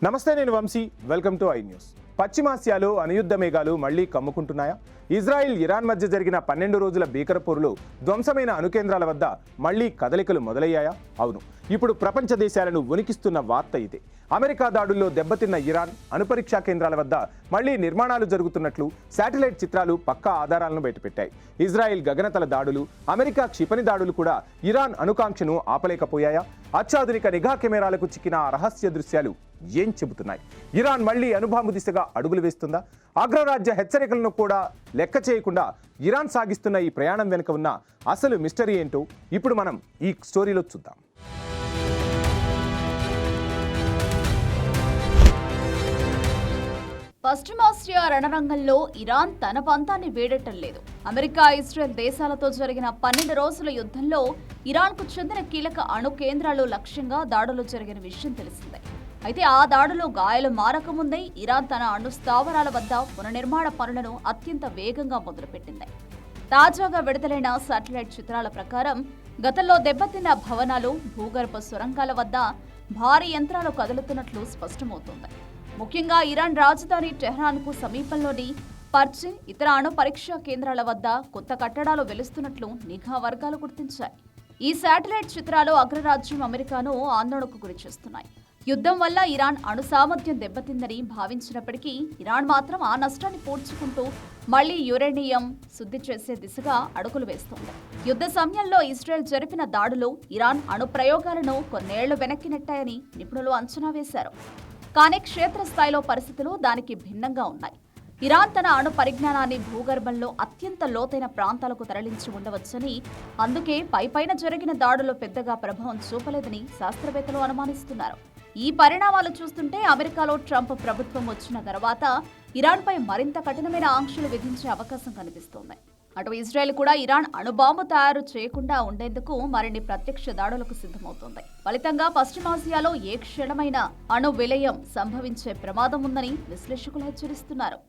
నమస్తే, నేను Vamsi. Welcome to I news. పశ్చిమాసియాలో అనుయుద్ధ మేఘాలు మళ్లీ కమ్ముకుంటున్నాయా? ఇజ్రాయిల్ ఇరాన్ మధ్య జరిగిన 12 రోజుల భీకరపోరులో ధ్వంసమైన అణుకేంద్రాల వద్ద మళ్లీ కదలికలు మొదలయ్యాయా? అవును, ఇప్పుడు ప్రపంచ దేశాలను వణికిస్తున్న వార్త ఇదే. అమెరికా దాడుల్లో దెబ్బతిన్న ఇరాన్ అణుపరీక్షా కేంద్రాల వద్ద మళ్లీ నిర్మాణాలు జరుగుతున్నట్లు శాటిలైట్ చిత్రాలు పక్కా ఆధారాలను బయటపెట్టాయి. ఇజ్రాయిల్ గగనతల దాడులు, అమెరికా క్షిపణి దాడులు కూడా ఇరాన్ అణుకాంక్షను ఆపలేకపోయాయా? అత్యాధునిక నిఘా కెమెరాలకు చిక్కిన రహస్య దృశ్యాలు ఏం చెబుతున్నాయి? ఇరాన్ మళ్లీ అణుబాంబు దిశగా అడుగులు వేస్తుందా? అగ్రరాజ్య హెచ్చరికలను కూడా లెక్క చేయకుండా ఇరాన్ సాగిస్తున్న ఈ ప్రయాణం వెనుక ఉన్న అసలు మిస్టరీ ఏంటో ఇప్పుడు మనం ఈ స్టోరీలో చూద్దాం. పశ్చిమాసియా రణరంగంలో ఇరాన్ తన పంతాన్ని వేడటం లేదు. అమెరికా, ఇజ్రాయెల్ దేశాలతో జరిగిన 12 రోజుల యుద్ధంలో ఇరాన్కు చెందిన కీలక అణు కేంద్రాలు లక్ష్యంగా దాడులు జరిగిన విషయం తెలిసిందే. అయితే ఆ దాడులు గాయాలు మారకముందే ఇరాన్ తన అణు స్థావరాల వద్ద పునర్నిర్మాణ పనులను అత్యంత వేగంగా మొదలుపెట్టింది. తాజాగా విడుదలైన శాటిలైట్ చిత్రాల ప్రకారం గతంలో దెబ్బతిన్న భవనాలు, భూగర్భ సొరంగాల వద్ద భారీ యంత్రాలు కదులుతున్నట్లు స్పష్టమవుతోంది. ముఖ్యంగా ఇరాన్ రాజధాని టెహ్రాన్కు సమీపంలోని పర్చిన్, ఇతర అణు పరీక్షా కేంద్రాల వద్ద కొత్త కట్టడాలు వెలుస్తున్నట్లు నిఘా వర్గాలు గుర్తించాయి. ఈ శాటిలైట్ చిత్రాలు అగ్రరాజ్యం అమెరికాను ఆందోళనకు గురిచేస్తున్నాయి. యుద్ధం వల్ల ఇరాన్ అణు సామర్థ్యం దెబ్బతిందని భావించినప్పటికీ ఇరాన్ మాత్రం ఆ నష్టాన్ని పూడ్చుకుంటూ మళ్లీ యురేనియం శుద్ధి చేసే దిశగా అడుగులు వేస్తోంది. యుద్ధ సమయంలో ఇజ్రాయెల్ జరిపిన దాడులు ఇరాన్ అణు ప్రయోగాలను కొన్నేళ్లు వెనక్కి నెట్టాయని నిపుణులు అంచనా వేశారు. కానీ క్షేత్రస్థాయిలో పరిస్థితులు దానికి భిన్నంగా ఉన్నాయి. ఇరాన్ తన అణు పరిజ్ఞానాన్ని భూగర్భంలో అత్యంత లోతైన ప్రాంతాలకు తరలించి ఉండవచ్చని, అందుకే పైపైన జరిగిన దాడులు పెద్దగా ప్రభావం చూపలేదని శాస్త్రవేత్తలు అనుమానిస్తున్నారు. ఈ పరిణామాలు చూస్తుంటే అమెరికాలో ట్రంప్ ప్రభుత్వం వచ్చిన తర్వాత ఇరాన్పై మరింత కఠినమైన ఆంక్షలు విధించే అవకాశం కనిపిస్తోంది. అటు ఇజ్రాయెల్ కూడా ఇరాన్ అణుబాంబు తయారు చేయకుండా ఉండేందుకు మరిన్ని ప్రత్యక్ష దాడులకు సిద్ధమవుతోంది. ఫలితంగా పశ్చిమాసియాలో ఏ క్షణమైన అణు విలయం సంభవించే ప్రమాదం ఉందని విశ్లేషకులు హెచ్చరిస్తున్నారు.